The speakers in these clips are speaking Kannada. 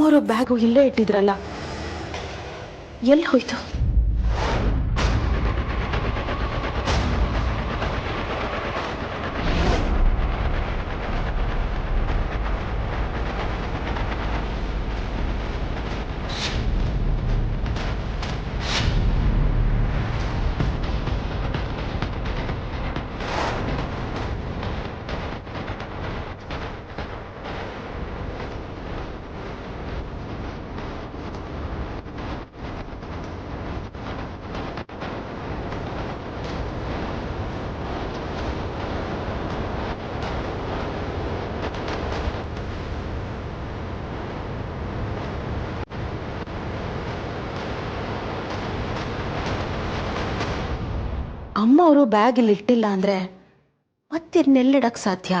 ಅಮ್ಮವರು ಬ್ಯಾಗು ಇಲ್ಲೇ ಇಟ್ಟಿದ್ರಲ್ಲ, ಎಲ್ಲಿ ಹೋಯ್ತು? ಅಮ್ಮ ಅವರು ಬ್ಯಾಗ್ ಇಲ್ಲಿ ಇಟ್ಟಿಲ್ಲ ಅಂದ್ರೆ ಮತ್ತಿನ್ನೆಲ್ಲಿಡಕ್ ಸಾಧ್ಯ?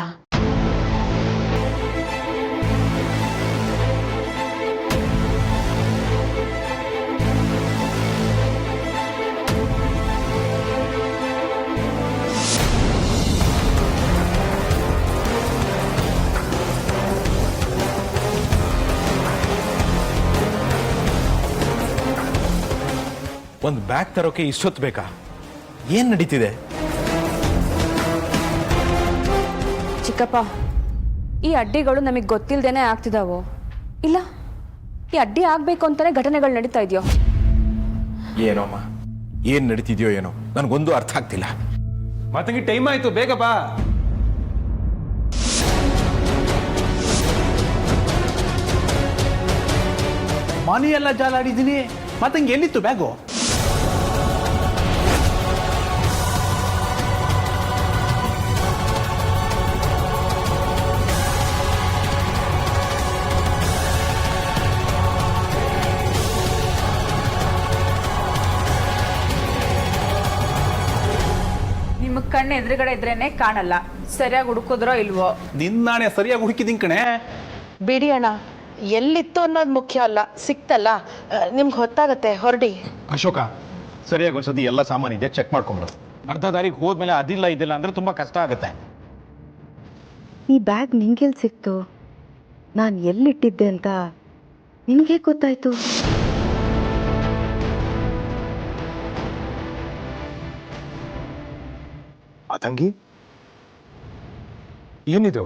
ಒಂದು ಬ್ಯಾಗ್ ತರೋಕೆ ಇಷ್ಟೊತ್ತು ಬೇಕಾ? ಏನ್ ನಡೀತಿದೆ? ಚಿಕ್ಕಪ್ಪ, ಈ ಅಡ್ಡಿಗಳು ನಮಗೆ ಗೊತ್ತಿಲ್ಲದೇನೆ ಆಗ್ತಿದಾವೋ ಇಲ್ಲ ಈ ಅಡ್ಡಿ ಆಗ್ಬೇಕು ಅಂತಾನೆ ಘಟನೆಗಳು ನಡೀತಾ ಇದೆಯೋ? ಏನೋಮ್ಮ, ಏನ್ ನಡೀತಿದ್ಯೋ ಏನೋ ನನಗೊಂದು ಅರ್ಥ ಆಗ್ತಿಲ್ಲ. ಮಾತಂಗಿ ಟೈಮ್ ಆಯ್ತು, ಬೇಗ ಬಾ. ಮನೆಯೆಲ್ಲ ಜಾಲಾಡಿದ್ದೀನಿ, ಮಾತಂಗಿ ಎಲ್ಲಿತ್ತು ಬ್ಯಾಗು? ನಿಮ್ಮ ಕಣ್ಣು ಎದುರುಗಡೆ ಇದ್ರೇನೆ ಕಾಣಲ್ಲ, ಸರಿಯಾಗಿ ಹುಡುಕಿದ್ರೋ ಇಲ್ವೋ? ನಿನ್ನಾಣೆ ಸರಿಯಾಗಿ ಹುಡುಕಿದ್ದೀನಿ ಕಣೆ. ಬಿಡಿ ಅಣ್ಣ, ಎಲ್ಲಿತ್ತು ಅನ್ನೋದು ಮುಖ್ಯ ಅಲ್ಲ, ಸಿಕ್ತಲ್ಲ, ನಿಮ್ಗೆ ಹೊತ್ತಾಗತ್ತೆ, ಹೊರಡಿ. ಅಶೋಕ, ಸರಿಯಾಗಿ ಒಂದ್ಸತಿ ಎಲ್ಲ ಸಾಮಾನು ಇದೆ ಚೆಕ್ ಮಾಡ್ಕೊಂಬಿಡು. ಅರ್ಧ ದಾರಿಗೆ ಹೋದ್ಮೇಲೆ ಅದಿಲ್ಲ ಇದಿಲ್ಲ ಅಂದ್ರೆ ತುಂಬಾ ಕಷ್ಟ ಆಗುತ್ತೆ. ಈ ಬ್ಯಾಗ್ ನಿಂಗೆಲ್ಲಿ ಸಿಕ್ತು? ನಾನು ಎಲ್ಲಿಟ್ಟಿದ್ದೆ ಅಂತ ನಿನಗೆ ಗೊತ್ತಾಯ್ತು? ಮಾತಂಗಿ, ಏನಿದು?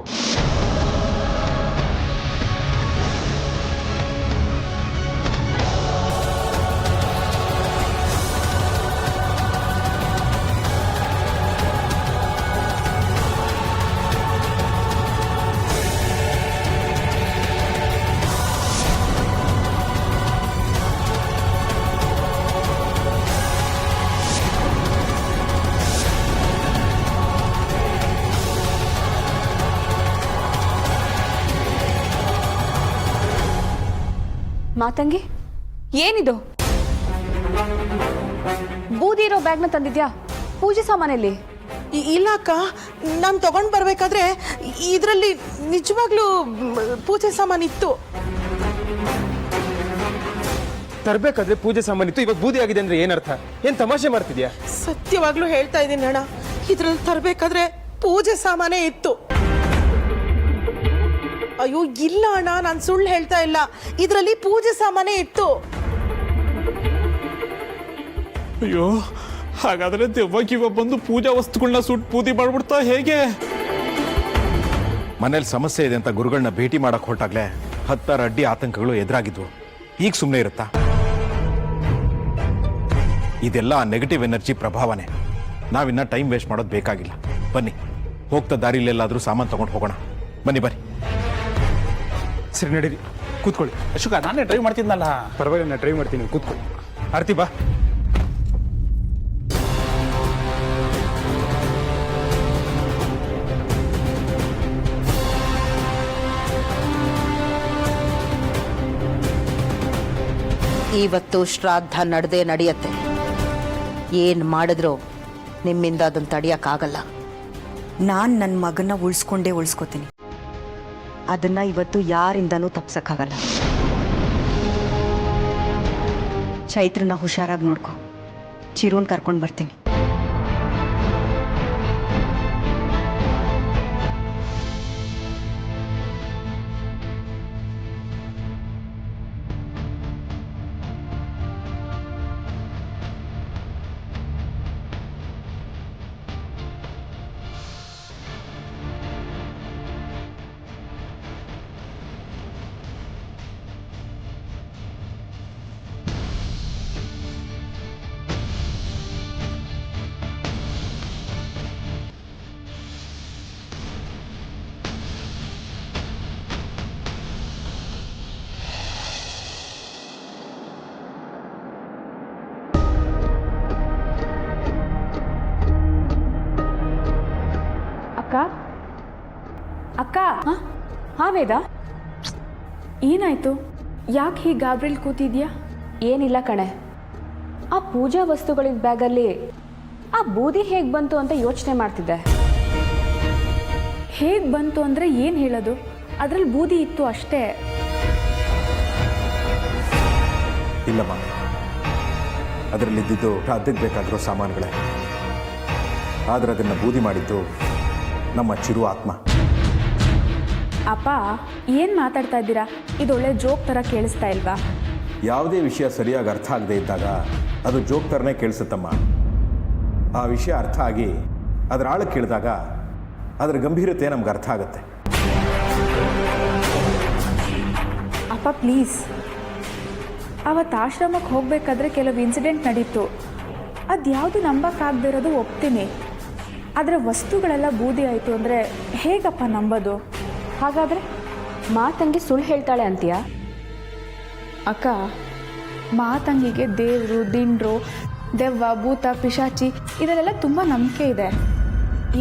ಮಾತಂಗಿ, ಏನಿದು? ಬೂದಿ ಇರೋ ಬ್ಯಾಗ್ನ ತಂದಿದ್ಯಾ? ಪೂಜೆ ಸಾಮಾನಲ್ಲಿ? ಇಲ್ಲ ಅಕ್ಕ, ನಾನು ತಗೊಂಡು ಬರ್ಬೇಕಾದ್ರೆ ಇದರಲ್ಲಿ ನಿಜವಾಗ್ಲೂ ಪೂಜೆ ಸಾಮಾನಿತ್ತು. ತರ್ಬೇಕಾದ್ರೆ ಪೂಜೆ ಸಾಮಾನಿತ್ತು, ಇವಾಗ ಬೂದಿ ಆಗಿದೆ ಅಂದ್ರೆ ಏನರ್ಥ? ಏನ್ ತಮಾಷೆ ಮಾಡ್ತಿದ್ಯಾ? ಸತ್ಯವಾಗ್ಲೂ ಹೇಳ್ತಾ ಇದ್ದೀನಿ ಅಣ್ಣ, ಇದ್ರಲ್ಲಿ ತರಬೇಕಾದ್ರೆ ಪೂಜೆ ಸಾಮಾನೇ ಇತ್ತು. ಅಯ್ಯೋ ಇಲ್ಲ ಅಣ್ಣ, ನಾನು ಸುಳ್ಳು ಹೇಳ್ತಾ ಇಲ್ಲ, ಇದರಲ್ಲಿ ಪೂಜೆ ಸಾಮಾನೇ ಇತ್ತು. ಅಯ್ಯೋ, ಹಾಗಾದ್ರೆ ದೆವ್ವಕ್ಕಿವ ಬಂದು ಪೂಜಾ ವಸ್ತುಗಳನ್ನ ಸುಟ್ಟು ಪೂಜೆ ಮಾಡ್ಬಿಡ್ತಾ ಹೇಗೆ? ಮನೇಲಿ ಸಮಸ್ಯೆ ಇದೆ ಅಂತ ಗುರುಗಳನ್ನ ಭೇಟಿ ಮಾಡಕ್ ಹೊರಟಾಗ್ಲೇ 10 ಅಡ್ಡಿ ಆತಂಕಗಳು ಎದುರಾಗಿದ್ವು. ಈಗ ಸುಮ್ಮನೆ ಇರುತ್ತಾ? ಇದೆಲ್ಲ ನೆಗೆಟಿವ್ ಎನರ್ಜಿ ಪ್ರಭಾವನೆ. ನಾವಿನ್ನ ಟೈಮ್ ವೇಸ್ಟ್ ಮಾಡೋದು ಬೇಕಾಗಿಲ್ಲ. ಬನ್ನಿ, ಹೋಗ್ತಾ ದಾರಿಲೆಲ್ಲಾದ್ರೂ ಸಾಮಾನು ತಗೊಂಡು ಹೋಗೋಣ. ಬನ್ನಿ ಬನ್ನಿ. ಸರಿ ನಡೀರಿ, ಕೂತ್ಕೊಳ್ಳಿ. ಅಶೋಕ, ನಾನೇ ಡ್ರೈವ್ ಮಾಡ್ತಿದ್ನಲ್ಲ. ಪರವಾಗಿಲ್ಲ, ನಾನು ಡ್ರೈವ್ ಮಾಡ್ತೀನಿ, ಕೂತ್ಕೊಳ್ಳಿ. ಆರ್ತಿ ಬಾ. ಇವತ್ತು ಶ್ರಾದ್ದ ನಡೆಯತ್ತೆ. ಏನು ಮಾಡಿದ್ರು ನಿಮ್ಮಿಂದ ಅದನ್ನು ತಡೆಯೋಕ್ಕಾಗಲ್ಲ. ನಾನು ನನ್ನ ಮಗನ ಉಳಿಸ್ಕೊಂಡೇ ಉಳಿಸ್ಕೋತೀನಿ. ಅದನ್ನ ಇವತ್ತು ಯಾರಿಂದನೂ ತಪ್ಸಕ್ಕಾಗಲ್ಲ. ಚೈತ್ರನ ಹುಷಾರಾಗಿ ನೋಡ್ಕೊ, ಚಿರುನ್ ಕರ್ಕೊಂಡು ಬರ್ತೀನಿ. ವೇದ? ಏನಾಯ್ತು? ಯಾಕೆ ಹೀಗೆ ಗಾಬ್ರಿಲ್ ಕೂತಿದ್ಯಾ? ಏನಿಲ್ಲ ಕಣೆ, ಆ ಪೂಜಾ ವಸ್ತುಗಳಿದ್ದ ಬ್ಯಾಗಲ್ಲಿ ಆ ಬೂದಿ ಹೇಗೆ ಬಂತು ಅಂತ ಯೋಚನೆ ಮಾಡ್ತಿದ್ದೆ. ಹೇಗೆ ಬಂತು ಅಂದರೆ ಏನು ಹೇಳೋದು? ಅದರಲ್ಲಿ ಬೂದಿ ಇತ್ತು ಅಷ್ಟೇ. ಇಲ್ಲಮ್ಮ, ಅದರಲ್ಲಿದ್ದಿದ್ದು ಅದಕ್ಕೆ ಬೇಕಾಗಿರೋ ಸಾಮಾನುಗಳೇ. ಆದರೆ ಅದನ್ನು ಬೂದಿ ಮಾಡಿದ್ದು ನಮ್ಮ ಚಿರು ಆತ್ಮ. ಅಪ್ಪ ಏನು ಮಾತಾಡ್ತಾ ಇದ್ದೀರಾ? ಇದು ಒಳ್ಳೆ ಜೋಕ್ ಥರ ಕೇಳಿಸ್ತಾ ಇಲ್ವಾ? ಯಾವುದೇ ವಿಷಯ ಸರಿಯಾಗಿ ಅರ್ಥ ಆಗದೆ ಇದ್ದಾಗ ಅದು ಜೋಕ್ ಥರನೇ ಕೇಳಿಸುತ್ತಮ್ಮ. ಆ ವಿಷಯ ಅರ್ಥ ಆಗಿ ಅದರ ಆಳಕ್ಕೆ ಕೇಳಿದಾಗ ಅದರ ಗಂಭೀರತೆ ನಮ್ಗೆ ಅರ್ಥ ಆಗುತ್ತೆ. ಅಪ್ಪ ಪ್ಲೀಸ್, ಅವತ್ತು ಆಶ್ರಮಕ್ಕೆ ಹೋಗಬೇಕಾದ್ರೆ ಕೆಲವು ಇನ್ಸಿಡೆಂಟ್ ನಡೀತು. ಅದು ಯಾವುದು ನಂಬಕ್ಕಾಗದಿರೋದು ಒಪ್ತೀನಿ. ಆದರೆ ವಸ್ತುಗಳೆಲ್ಲ ಬೂದಿ ಆಯಿತು ಅಂದರೆ ಹೇಗಪ್ಪ ನಂಬೋದು? ಹಾಗಾದರೆ ಮಾತಂಗಿ ಸುಳ್ಳು ಹೇಳ್ತಾಳೆ ಅಂತೀಯಾ? ಅಕ್ಕ, ಮಾತಂಗಿಗೆ ದೇವರು, ದಿಂಡ್ರು, ದೆವ್ವ, ಭೂತ, ಪಿಶಾಚಿ ಇದರಲ್ಲೆಲ್ಲ ತುಂಬ ನಂಬಿಕೆ ಇದೆ.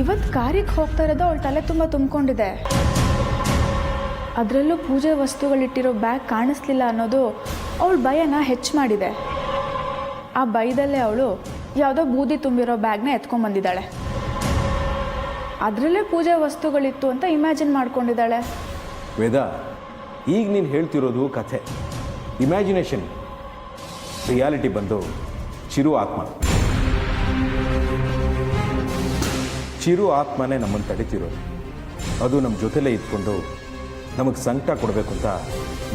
ಇವತ್ತು ಕಾರ್ಯಕ್ಕೆ ಹೋಗ್ತಾ ಇರೋದು ಅವಳ ತಲೆ ತುಂಬ ತುಂಬಿಕೊಂಡಿದೆ. ಅದರಲ್ಲೂ ಪೂಜೆ ವಸ್ತುಗಳಿಟ್ಟಿರೋ ಬ್ಯಾಗ್ ಕಾಣಿಸ್ಲಿಲ್ಲ ಅನ್ನೋದು ಅವಳ ಭಯನ ಹೆಚ್ಚು ಮಾಡಿದೆ. ಆ ಭಯದಲ್ಲೇ ಅವಳು ಯಾವುದೋ ಬೂದಿ ತುಂಬಿರೋ ಬ್ಯಾಗ್ನ ಎತ್ಕೊಂಡ್ಬಂದಿದ್ದಾಳೆ. ಅದರಲ್ಲೇ ಪೂಜೆ ವಸ್ತುಗಳಿತ್ತು ಅಂತ ಇಮ್ಯಾಜಿನ್ ಮಾಡ್ಕೊಂಡಿದ್ದಾಳೆ. ವೇದ, ಈಗ ನೀನು ಹೇಳ್ತಿರೋದು ಕಥೆ, ಇಮ್ಯಾಜಿನೇಷನ್. ರಿಯಾಲಿಟಿ ಬಂದು ಚಿರು ಆತ್ಮ. ಚಿರು ಆತ್ಮನೇ ನಮ್ಮನ್ನು ತಡಿತಿರೋದು. ಅದು ನಮ್ಮ ಜೊತೆಲೇ ಇದ್ಕೊಂಡು ನಮಗೆ ಸಂಕಟ ಕೊಡಬೇಕು ಅಂತ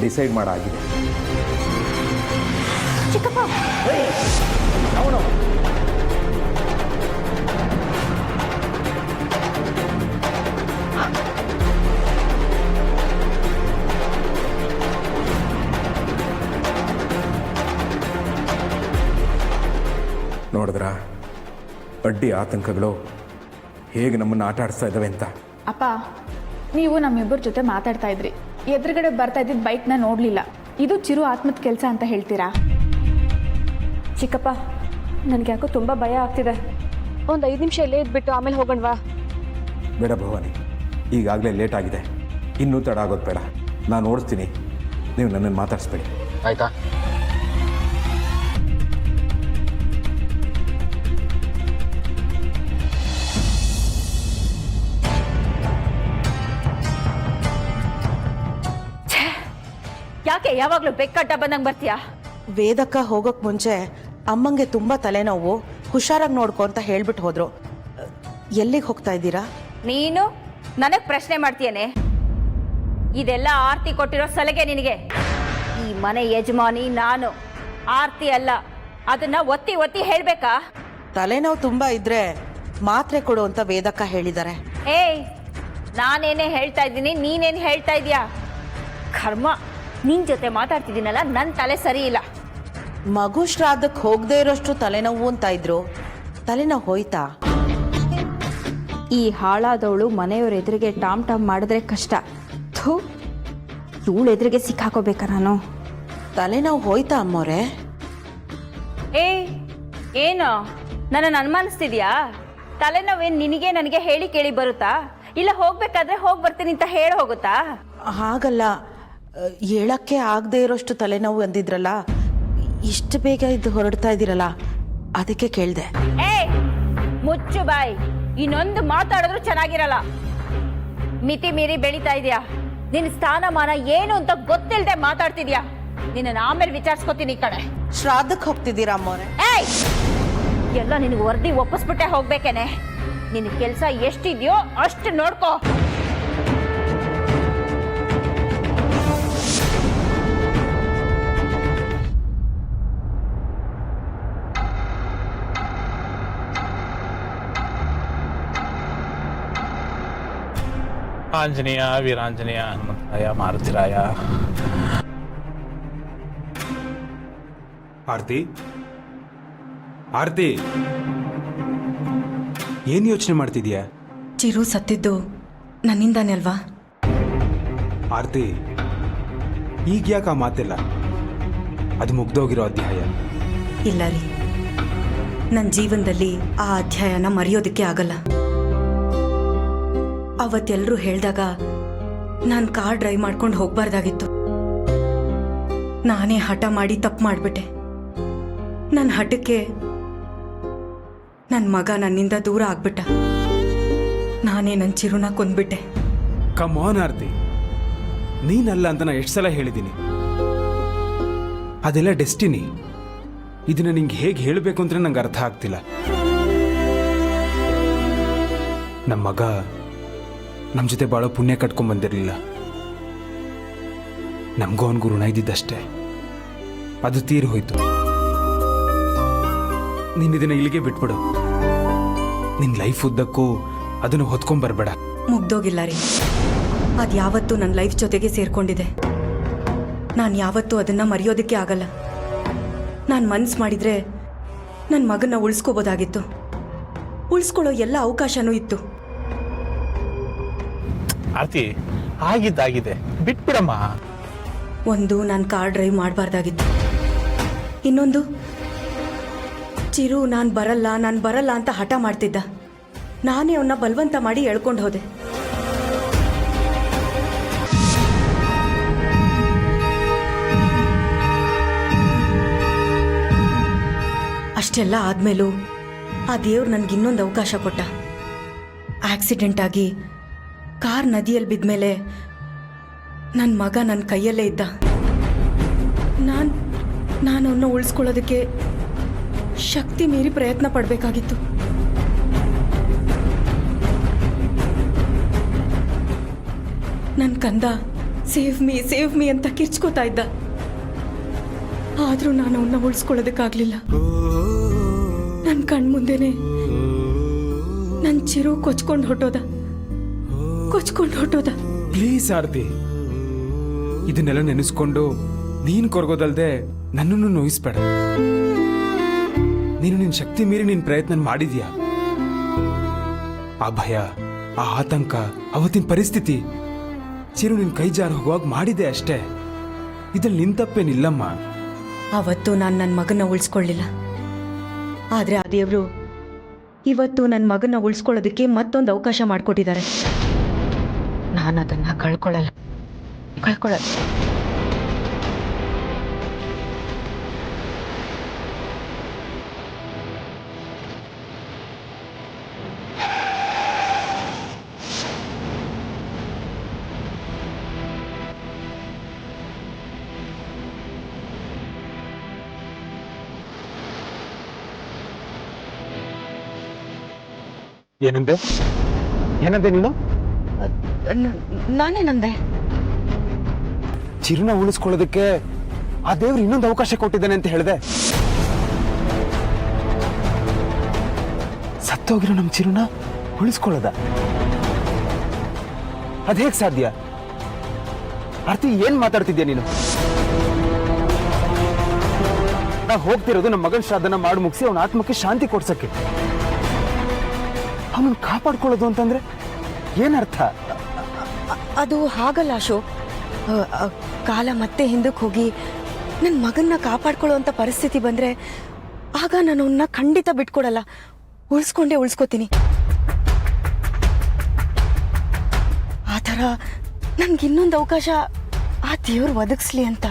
ಡಿಸೈಡ್ ಮಾಡಾಗಿದೆ. ಚಿಕ್ಕಪ್ಪ, ನೋಡಿದ್ರಾ ಅಡ್ಡಿ ಆತಂಕಗಳು ಹೇಗೆ ನಮ್ಮನ್ನು ಆಟ ಆಡಿಸ್ತಾ ಇದ್ದಾವೆ ಅಂತ? ಅಪ್ಪ, ನೀವು ನಮ್ಮಿಬ್ಬರ ಜೊತೆ ಮಾತಾಡ್ತಾ ಇದ್ರಿ, ಎದುರುಗಡೆ ಬರ್ತಾ ಇದ್ದಿದ್ದ ಬೈಕ್ನ ನೋಡಲಿಲ್ಲ. ಇದು ಚಿರು ಆತ್ಮದ ಕೆಲಸ ಅಂತ ಹೇಳ್ತೀರಾ? ಚಿಕ್ಕಪ್ಪ, ನನಗೆ ಯಾಕೋ ತುಂಬ ಭಯ ಆಗ್ತಿದೆ. ಒಂದು 5 ನಿಮಿಷ ಇಲ್ಲೇ ಇದ್ಬಿಟ್ಟು ಆಮೇಲೆ ಹೋಗೋಣವಾ? ಬೇಡ ಭವಾನಿ, ಈಗಾಗಲೇ ಲೇಟ್ ಆಗಿದೆ. ಇನ್ನೂ ತಡ ಆಗೋದು ಬೇಡ. ನಾನು ಓಡಿಸ್ತೀನಿ, ನೀವು ನನ್ನನ್ನು ಮಾತಾಡಿಸ್ಬೇಡಿ, ಆಯಿತಾ? ಯಾಕೆ ಯಾವಾಗಲೂ ಬೆಕ್ಕಟ್ಟ ಬಂದಂಗೆ ಬರ್ತೀಯಾ? ವೇದಕ್ಕ ಹೋಗೋಕೆ ಮುಂಚೆ ಅಮ್ಮಂಗೆ ತುಂಬ ತಲೆನೋವು, ಹುಷಾರಾಗಿ ನೋಡ್ಕೊ ಅಂತ ಹೇಳ್ಬಿಟ್ಟು ಹೋದ್ರು. ಎಲ್ಲಿಗೆ ಹೋಗ್ತಾ ಇದ್ದೀರಾ? ನೀನು ನನಗೆ ಪ್ರಶ್ನೆ ಮಾಡ್ತೀಯನೆ? ಇದೆಲ್ಲ ಆರ್ತಿ ಕೊಟ್ಟಿರೋ ಸಲಹೆ ನಿನಗೆ. ಈ ಮನೆ ಯಜಮಾನಿ ನಾನು, ಆರ್ತಿ ಅಲ್ಲ. ಅದನ್ನ ಒತ್ತಿ ಒತ್ತಿ ಹೇಳ್ಬೇಕಾ? ತಲೆನೋವು ತುಂಬ ಇದ್ರೆ ಮಾತ್ರೆ ಕೊಡು ಅಂತ ವೇದಕ್ಕ ಹೇಳಿದ್ದಾರೆ. ಏಯ್, ನಾನೇನೇ ಹೇಳ್ತಾ ಇದ್ದೀನಿ, ನೀನೇನು ಹೇಳ್ತಾ ಇದೀಯಾ? ಕರ್ಮ, ನಿನ್ ಜೊತೆ ಮಾತಾಡ್ತಿದ್ದೀನಲ್ಲ, ನನ್ನ ತಲೆ ಸರಿ ಇಲ್ಲ. ಮಗು ಶ್ರಾದ್ದಕ್ಕೆ ಹೋಗದೆ ಇರೋಷ್ಟು ತಲೆನೋವು ಅಂತ ಇದ್ರು. ತಲೆನೋವು ಹೋಯ್ತಾ? ಈ ಹಾಳಾದವಳು ಮನೆಯವ್ರ ಎದುರಿಗೆ ಟಾಮ್ ಟಾಮ್ ಮಾಡಿದ್ರೆ ಕಷ್ಟ. ಥೂ, ಇವಳು ಎದುರಿಗೆ ಸಿಕ್ಕಾಕೋಬೇಕಾ ನಾನು? ತಲೆನೋವು ಹೋಯ್ತಾ ಅಮ್ಮೋರೆ? ಏಯ್, ಏನು ನನ್ನನ್ನು ಅನುಮಾನಿಸ್ತಿದ್ಯಾ? ತಲೆನೋವೇನು ನಿನಗೆ ನನಗೆ ಹೇಳಿ ಕೇಳಿ ಬರುತ್ತಾ? ಇಲ್ಲ ಹೋಗ್ಬೇಕಾದ್ರೆ ಹೋಗಿ ಬರ್ತೀನಿ ಅಂತ ಹೇಳಿ ಹೋಗುತ್ತಾ? ಹಾಗಲ್ಲ, ಹೇಳಕ್ಕೆ ಆಗದೆ ಇರೋಷ್ಟು ತಲೆನೋವು ಅಂದಿದ್ರಲ್ಲ, ಇಷ್ಟು ಬೇಗ ಇದು ಹೊರಡ್ತಾ ಇದ್ದೀರಲ್ಲ, ಅದಕ್ಕೆ ಕೇಳಿದೆ. ಏಯ್, ಮುಚ್ಚು ಬಾಯ್. ಇನ್ನೊಂದು ಮಾತಾಡಿದ್ರು ಚೆನ್ನಾಗಿರಲ್ಲ. ಮಿತಿ ಮೀರಿ ಬೆಳೀತಾ ಇದೆಯಾ? ನಿನ್ನ ಸ್ಥಾನಮಾನ ಏನು ಅಂತ ಗೊತ್ತಿಲ್ಲದೆ ಮಾತಾಡ್ತಿದ್ಯಾ? ನಿನ್ನ ಆಮೇಲೆ ವಿಚಾರಿಸ್ಕೊತೀನಿ. ಈ ಕಡೆ ಶ್ರಾದ್ದಕ್ಕೆ ಹೋಗ್ತಿದ್ದೀರಾ ಅಮ್ಮೋರೆ? ಏಯ್, ಎಲ್ಲ ನಿನಗೆ ವರದಿ ಒಪ್ಪಿಸ್ಬಿಟ್ಟೆ ಹೋಗ್ಬೇಕೇನೆ. ನಿನ್ನ ಕೆಲಸ ಎಷ್ಟಿದೆಯೋ ಅಷ್ಟು ನೋಡ್ಕೋ. ಆಂಜನೇಯ, ವೀರಾಂಜನೇಯ, ಹನುಮಂತರಾಯ, ಮಾರುತಿರಾಯ. ಆರ್ತಿ, ಆರ್ತಿ, ಏನು ಯೋಚನೆ ಮಾಡ್ತಿದ್ಯಾ? ಚಿರು ಸತ್ತಿದ್ದು ನನ್ನಿಂದಾನೇ ಅಲ್ವಾ? ಆರ್ತಿ, ಈಗ ಯಾಕೆ ಆ ಮಾತಿಲ್ಲ? ಅದು ಮುಗ್ದೋಗಿರೋ ಅಧ್ಯಾಯ. ಇಲ್ಲ ರೀ, ನನ್ನ ಜೀವನದಲ್ಲಿ ಆ ಅಧ್ಯಾಯನ ಮರೆಯೋದಕ್ಕೆ ಆಗಲ್ಲ. ಅವತ್ತೆಲ್ಲರೂ ಹೇಳಿದಾಗ ನಾನು ಕಾರ್ ಡ್ರೈವ್ ಮಾಡ್ಕೊಂಡು ಹೋಗ್ಬಾರ್ದಾಗಿತ್ತು. ನಾನೇ ಹಠ ಮಾಡಿ ತಪ್ಪು ಮಾಡಿಬಿಟ್ಟೆ. ನನ್ನ ಹಠಕ್ಕೆ ನನ್ನ ಮಗ ನನ್ನಿಂದ ದೂರ ಆಗ್ಬಿಟ್ಟ. ನಾನೇ ನನ್ನ ಚಿರುನ ಕೊಂದ್ಬಿಟ್ಟೆ. ಕಮ್ ಆನ್ ಆರ್ತಿ, ನೀನಲ್ಲ ಅಂತ ನಾ ಎಷ್ಟು ಸಲ ಹೇಳಿದ್ದೀನಿ. ಅದೆಲ್ಲ ಡೆಸ್ಟಿನಿ. ಇದನ್ನ ನಿಂಗೆ ಹೇಗೆ ಹೇಳಬೇಕು ಅಂತ ನಂಗೆ ಅರ್ಥ ಆಗ್ತಿಲ್ಲ. ನಮ್ಮ ಮಗ ನಮ್ಮ ಜೊತೆ ಭಾಳ ಪುಣ್ಯ ಕಟ್ಕೊಂಡ್ ಬಂದಿರಲಿಲ್ಲ. ನಮಗೂ ಅವನಿಗೂ ಋಣ ಇದ್ದಿದ್ದಷ್ಟೇ. ಅದು ತೀರಿ ಹೋಯ್ತು. ನೀನು ಇದನ್ನ ಇಲ್ಲಿಗೆ ಬಿಟ್ಬಿಡು. ನಿನ್ನ ಲೈಫ್ ಉದ್ದಕ್ಕೂ ಅದನ್ನು ಹೊತ್ಕೊಂಡ್ಬರ್ಬೇಡ. ಮುಗ್ದೋಗಿಲ್ಲ ರೀ. ಅದು ಯಾವತ್ತೂ ನನ್ನ ಲೈಫ್ ಜೊತೆಗೆ ಸೇರ್ಕೊಂಡಿದೆ. ನಾನು ಯಾವತ್ತೂ ಅದನ್ನು ಮರೆಯೋದಕ್ಕೆ ಆಗಲ್ಲ. ನಾನು ಮನ್ಸು ಮಾಡಿದರೆ ನನ್ನ ಮಗನ ಉಳಿಸ್ಕೋಬೋದಾಗಿತ್ತು. ಉಳಿಸ್ಕೊಳ್ಳೋ ಎಲ್ಲ ಅವಕಾಶನೂ ಇತ್ತು. ಆರ್ತಿ, ಆಗಿದ್ದಾಗಿದೆ, ಬಿಟ್ಬಿಡಮ್ಮ. ಒಂದು, ನಾನು ಕಾರ್ ಡ್ರೈವ್ ಮಾಡಬಾರ್ದಾಗಿತ್ತು. ಇನ್ನೊಂದು, ಚಿರು ನಾನು ಬರಲ್ಲ ಅಂತ ಹಠ ಮಾಡ್ತಿದ್ದ. ನಾನೇ ಅವನ್ನ ಬಲವಂತ ಮಾಡಿ ಎಳ್ಕೊಂಡು ಹೋದೆ. ಅಷ್ಟೆಲ್ಲ ಆದ್ಮೇಲೂ ಆ ದೇವ್ರು ನನಗೆ ಇನ್ನೊಂದು ಅವಕಾಶ ಕೊಟ್ಟ. ಆಕ್ಸಿಡೆಂಟ್ ಆಗಿ ಕಾರ್ ನದಿಯಲ್ಲಿ ಬಿದ್ಮೇಲೆ ನನ್ನ ಮಗ ನನ್ನ ಕೈಯಲ್ಲೇ ಇದ್ದ. ನಾನು ಅವನ್ನ ಉಳಿಸ್ಕೊಳ್ಳೋದಕ್ಕೆ ಶಕ್ತಿ ಮೀರಿ ಪ್ರಯತ್ನ ಪಡಬೇಕಾಗಿತ್ತು. ನನ್ನ ಕಂದ ಸೇವ್ ಮೀ ಅಂತ ಕಿರ್ಚ್ಕೋತಾ ಇದ್ದ. ಆದರೂ ನಾನು ಅವನ್ನ ಉಳಿಸ್ಕೊಳ್ಳೋದಕ್ಕಾಗಲಿಲ್ಲ. ನನ್ನ ಕಣ್ಮುಂದೆನೆ ನನ್ನ ಚಿರು ಕೊಚ್ಕೊಂಡು ಹೊಟ್ಟೋದ. ಪ್ಲೀಸ್ ಆರ್ತಿ, ಇದನ್ನೆಲ್ಲ ನೆನೆಸ್ಕೊಂಡು ನೀನು ಕೊರಗೋದಲ್ದೆ ನನ್ನನ್ನು ನೋಯಿಸ್ಬೇಡ. ನೀನು ನಿನ್ನ ಶಕ್ತಿ ಮೀರಿ ನಿನ್ನ ಪ್ರಯತ್ನ ಮಾಡಿದ್ಯಾ. ಆ ಭಯ, ಆ ಆತಂಕ, ಅವತ್ತಿನ ಪರಿಸ್ಥಿತಿ ಚಿರು ನಿನ್ನ ಕೈ ಜಾರು ಹೋಗುವಾಗ ಮಾಡಿದೆ ಅಷ್ಟೇ. ಇದ್ರಲ್ಲಿ ನಿನ್ ತಪ್ಪೇನಿಲ್ಲಮ್ಮ. ಅವತ್ತು ನಾನು ನನ್ನ ಮಗನ ಉಳಿಸ್ಕೊಳ್ಳಿಲ್ಲ. ಆದರೆ ಆ ದೇವರು ಇವತ್ತು ನನ್ನ ಮಗನ ಉಳಿಸ್ಕೊಳ್ಳೋದಕ್ಕೆ ಮತ್ತೊಂದು ಅವಕಾಶ ಮಾಡಿಕೊಟ್ಟಿದ್ದಾರೆ. ನಾನು ಅದನ್ನು ಕಳ್ಕೊಳ್ಳಲ್ಲ. ಏನಂದೆ ನೀನು? ನಾನೇನಂದೆ? ಚಿರುನ ಉಳಿಸ್ಕೊಳ್ಳೋದಕ್ಕೆ ಆ ದೇವ್ರು ಇನ್ನೊಂದು ಅವಕಾಶ ಕೊಟ್ಟಿದ್ದಾನೆ ಅಂತ ಹೇಳಿದೆ. ಸತ್ತೋಗಿರೋ ನಮ್ಮ ಚಿರುನ ಉಳಿಸ್ಕೊಳ್ಳೋದ? ಅದೇಗ್ ಸಾಧ್ಯ? ಆರ್ತಿ, ಏನ್ ಮಾತಾಡ್ತಿದ್ಯಾ ನೀನು? ನಾವು ಹೋಗ್ತಿರೋದು ನಮ್ಮ ಮಗನ ಶ್ರಾದ್ದನ ಮಾಡಿ ಮುಗಿಸಿ ಅವನ ಆತ್ಮಕ್ಕೆ ಶಾಂತಿ ಕೊಡ್ಸಕ್ಕೆ. ಅವನನ್ನು ಕಾಪಾಡ್ಕೊಳ್ಳೋದು ಅಂತಂದ್ರೆ ಏನರ್ಥ? ಅದು ಹಾಗಲ್ಲ ಅಶೋಕ್. ಕಾಲ ಮತ್ತೆ ಹಿಂದಕ್ಕೆ ಹೋಗಿ ನನ್ನ ಮಗನ್ನ ಕಾಪಾಡ್ಕೊಳ್ಳುವಂಥ ಪರಿಸ್ಥಿತಿ ಬಂದರೆ ಆಗ ನಾನು ಅವನ್ನ ಖಂಡಿತ ಬಿಟ್ಕೊಡಲ್ಲ. ಉಳಿಸ್ಕೋತೀನಿ. ಆ ಥರ ನನ್ಗೆ ಇನ್ನೊಂದು ಅವಕಾಶ ಆ ದೇವ್ರು ಒದಗಿಸ್ಲಿ ಅಂತ.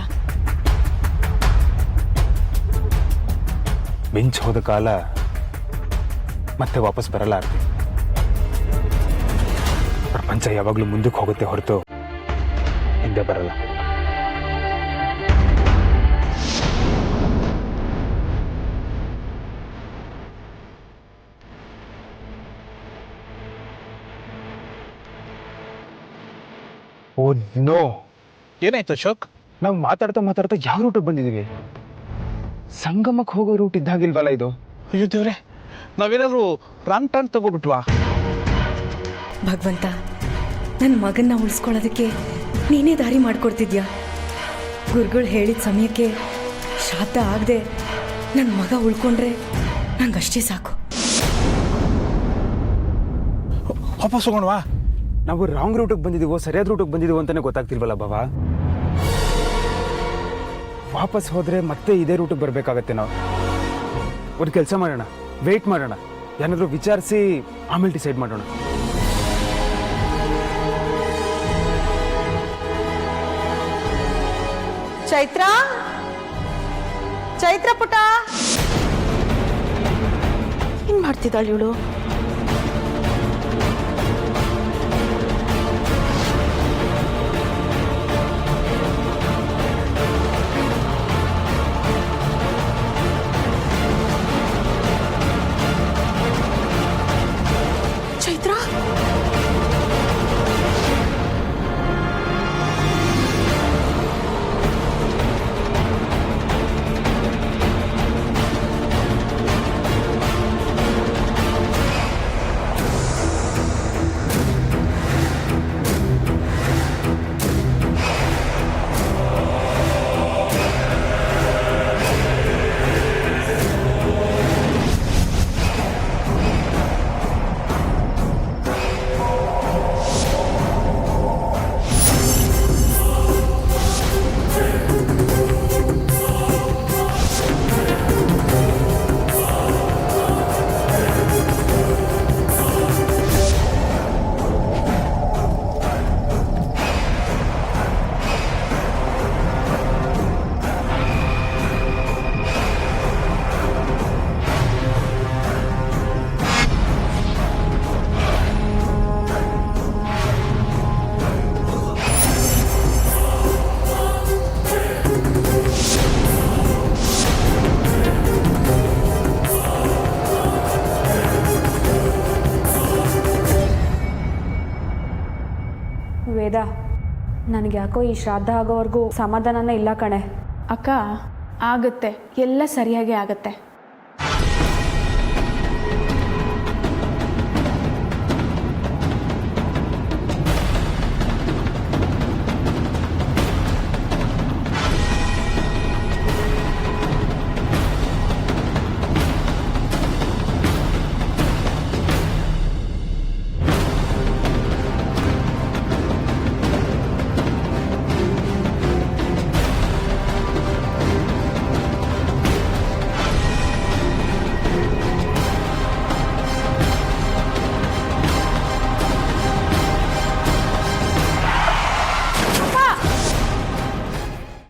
ಮಿಂಚ್ ಹೋದ ಕಾಲ ಮತ್ತೆ ವಾಪಸ್ ಬರಲ್ಲ ಆರ್ತಿ. ಪ್ರಪಂಚ ಯಾವಾಗಲೂ ಮುಂದಕ್ಕೆ ಹೋಗುತ್ತೆ ಹೊರತು ಹಿಂದೆ ಬರಲ್ಲ. ಓ ನೋ, ಏನಾಯ್ತು ಅಶೋಕ್? ನಾವು ಮಾತಾಡ್ತಾ ಯಾವ ರೂಟಿಗೆ ಬಂದಿದ್ದೀವಿ? ಸಂಗಮಕ್ಕೆ ಹೋಗೋ ರೂಟ್ ಇದ್ದಾಗಿಲ್ವಲ್ಲ ಇದು? ಅಯ್ಯೋ ದೇವ್ರೆ, ನಾವೇನಾದ್ರು ರಾಂಗ್ ಟರ್ನ್ ತಗೋಬಿಟ್ವಾ? ಭಗವಂತ, ನನ್ನ ಮಗನ್ನ ಉಳಿಸ್ಕೊಳ್ಳೋದಕ್ಕೆ ನೀನೇ ದಾರಿ ಮಾಡ್ಕೊಡ್ತಿದ್ಯಾ. ಗುರುಗಳು ಹೇಳಿದ ಸಮಯಕ್ಕೆ ಶ್ರಾದ್ದ ಆಗದೆ ನನ್ನ ಮಗ ಉಳ್ಕೊಂಡ್ರೆ ನಂಗಷ್ಟೇ ಸಾಕು. ವಾಪಸ್ ಹೋಗೋಣವಾ? ನಾವು ರಾಂಗ್ ರೂಟಿಗೆ ಬಂದಿದ್ದೀವೋ ಸರಿಯಾದ ರೂಟಿಗೆ ಬಂದಿದ್ದೀವೋ ಅಂತಾನೆ ಗೊತ್ತಾಗ್ತಿಲ್ವಲ್ಲ ಬಾಬಾ. ವಾಪಸ್ ಹೋದ್ರೆ ಮತ್ತೆ ಇದೇ ರೂಟಿಗೆ ಬರಬೇಕಾಗತ್ತೆ. ನಾವು ಒಂದು ಕೆಲಸ ಮಾಡೋಣ, ವೇಟ್ ಮಾಡೋಣ, ಏನಾದರೂ ವಿಚಾರಿಸಿ ಆಮೇಲೆ ಡಿಸೈಡ್ ಮಾಡೋಣ. ಚೈತ್ರ ಚೈತ್ರ ಪುಟ ಏನ್ ಮಾಡ್ತಿದ್ದಾಳೆ ಇವಳು? ಚೈತ್ರ ವೇದ, ನನಗೆ ಯಾಕೋ ಈ ಶ್ರಾದ್ದ ಆಗೋವರೆಗೂ ಸಮಾಧಾನನೇ ಇಲ್ಲ ಕಣೆ. ಅಕ್ಕ ಆಗುತ್ತೆ, ಎಲ್ಲ ಸರಿಯಾಗಿ ಆಗುತ್ತೆ.